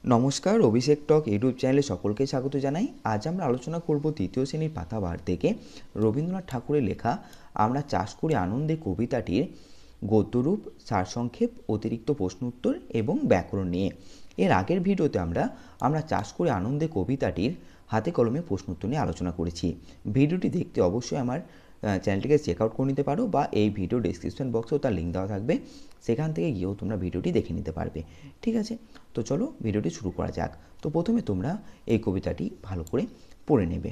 নমস্কার, অভিষেক টক ইউটিউব চ্যানেলে সকলকে স্বাগত জানাই। আজ আমরা আলোচনা করব তৃতীয় শ্রেণীর পাতাবার থেকে রবীন্দ্রনাথ ঠাকুরের লেখা আমরা চাষ করি আনন্দে কবিতাটির গদ্যরূপ, সারসংক্ষেপ, অতিরিক্ত প্রশ্ন উত্তর এবং ব্যাকরণ নিয়ে। এর আগের ভিডিওতে আমরা চাষ করি আনন্দে কবিতাটির হাতে কলমে প্রশ্ন উত্তর নিয়ে আলোচনা করেছি। ভিডিওটি দেখতে অবশ্যই আমার চ্যানেলটিকে চেক আউট করে নিতে পারো, বা এই ভিডিও ডিসক্রিপশন বক্সেও তার লিঙ্ক দেওয়া থাকবে, সেখান থেকে গিয়েও তোমরা ভিডিওটি দেখে নিতে পারবে। ঠিক আছে, তো চলো ভিডিওটি শুরু করা যাক। তো প্রথমে তোমরা এই কবিতাটি ভালো করে পড়ে নেবে।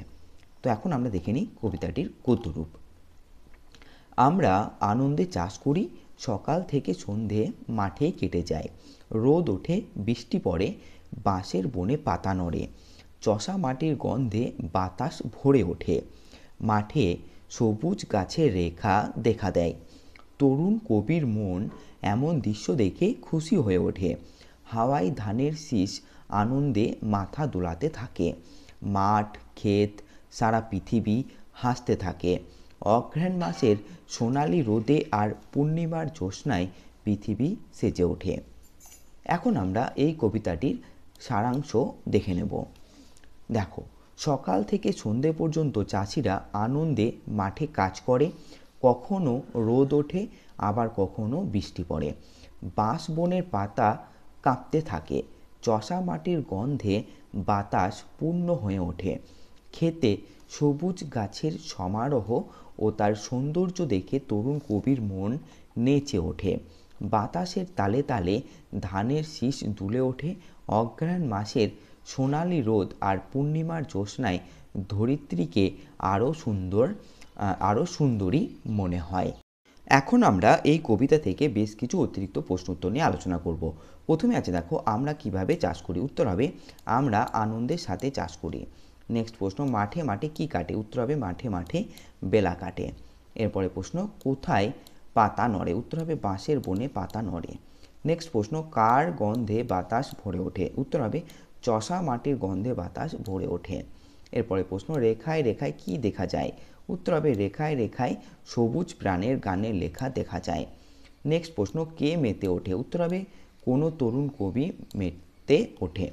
তো এখন আমরা দেখে নিই কবিতাটির গদ্যরূপ। আমরা আনন্দে চাষ করি, সকাল থেকে সন্ধে মাঠে কেটে যায়। রোদ ওঠে, বৃষ্টি পড়ে, বাঁশের বনে পাতা নড়ে, চষা মাটির গন্ধে বাতাস ভরে ওঠে। মাঠে সবুজ গাছের রেখা দেখা দেয়। তরুণ কবির মন এমন দৃশ্য দেখে খুশি হয়ে ওঠে। হাওয়ায় ধানের শীষ আনন্দে মাথা দোলাতে থাকে। মাঠ, ক্ষেত, সারা পৃথিবী হাসতে থাকে। অঘ্রাণ মাসের সোনালি রোদে আর পূর্ণিমার জ্যোৎস্নায় পৃথিবী সেজে ওঠে। এখন আমরা এই কবিতাটির সারাংশ দেখে নেব। দেখো, সকাল থেকে সন্ধে পর্যন্ত চাষিরা আনন্দে মাঠে কাজ করে। কখনো রোদ ওঠে, আবার কখনো বৃষ্টি পড়ে। বাঁশ বনের পাতা কাঁপতে থাকে। চষা মাটির গন্ধে বাতাস পূর্ণ হয়ে ওঠে। ক্ষেতে সবুজ গাছের সমারোহ ও তার সৌন্দর্য দেখে তরুণ কবির মন নেচে ওঠে। বাতাসের তালে তালে ধানের শীষ দুলে ওঠে। অঘ্রাণ মাসের সোনালি রোদ আর পূর্ণিমার জ্যোৎস্নায় ধরিত্রীকে আরও সুন্দরী মনে হয়। এখন আমরা এই কবিতা থেকে বেশ কিছু অতিরিক্ত প্রশ্ন উত্তর নিয়ে আলোচনা করব। প্রথমে আছে, দেখো, আমরা কিভাবে চাষ করি। উত্তর হবে আমরা আনন্দের সাথে চাষ করি। নেক্সট প্রশ্ন, মাঠে মাঠে কি কাটে। উত্তর হবে মাঠে মাঠে বেলা কাটে। এরপরে প্রশ্ন, কোথায় পাতা নড়ে। উত্তর হবে বাঁশের বনে পাতা নড়ে। নেক্সট প্রশ্ন, কার গন্ধে বাতাস ভরে ওঠে। উত্তর হবে চষা মাটির গন্ধে বাতাস ভরে ওঠে। এরপরে প্রশ্ন, রেখায় রেখায় কি দেখা যায়। উত্তর হবে রেখায় রেখায় সবুজ প্রাণের গানের লেখা দেখা যায়। নেক্সট প্রশ্ন, কে মেতে ওঠে। উত্তর হবে কোনো তরুণ কবি মেতে ওঠে।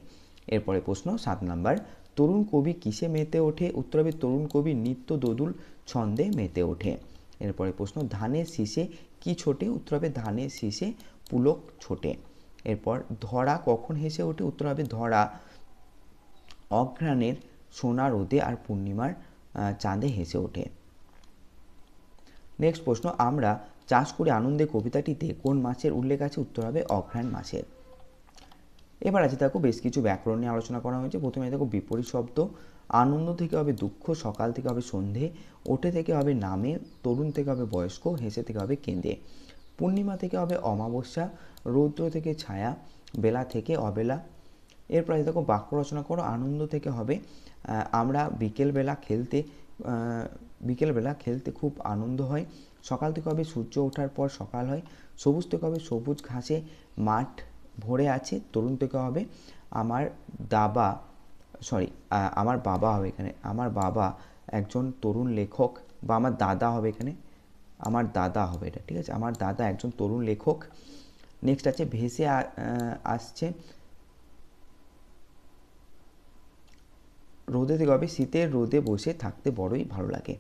এরপরে প্রশ্ন 7 নাম্বার, তরুণ কবি কিসে মেতে ওঠে। উত্তর হবে তরুণ কবি নিত্য দোদুল ছন্দে মেতে ওঠে। এরপরে প্রশ্ন, ধানের শীষে কি ছোটে। উত্তর হবে ধানের শীষে পুলক ছোটে। এরপর ধরা কখন হেসে ওঠে। উত্তর হবে ধরা অঘ্রাণের সোনা রোদে আর পূর্ণিমার চাঁদে হেসে ওঠে। নেক্সট প্রশ্ন, আমরা চাষ করে আনন্দে কবিতাটিতে কোন মাসের উল্লেখ আছে। উত্তর হবে অঘ্রাণ মাসের। এবার আছে, দেখো, বেশ কিছু ব্যাকরণ নিয়ে আলোচনা করা হয়েছে। প্রথমে দেখো বিপরীত শব্দ। আনন্দ থেকে হবে দুঃখ, সকাল থেকে হবে সন্ধে, ওঠে থেকে হবে নামে, তরুণ থেকে হবে বয়স্ক, হেসে থেকে হবে কেঁদে, পূর্ণিমা থেকে হবে অমাবস্যা, রৌদ্র থেকে ছায়া, বেলা থেকে অবেলা। এরপরে দেখো বাক্য রচনা করো। আনন্দ থেকে হবে আমরা বিকেলবেলা খেলতে খুব আনন্দ হয়। সকাল থেকে হবে সূর্য ওঠার পর সকাল হয়। সবুজ থেকে হবে সবুজ ঘাসে মাঠ ভরে আছে। তরুণ থেকে হবে আমার আমার বাবা হবে এখানে, আমার বাবা একজন তরুণ লেখক, বা আমার দাদা হবে এখানে, আমার দাদা হবে এটা, ঠিক আছে, আমার দাদা একজন তরুণ লেখক। নেক্সট আছে ভেসে আসছে। রোদে থেকে হবে শীতের রোদে বসে থাকতে বড়ই ভালো লাগে।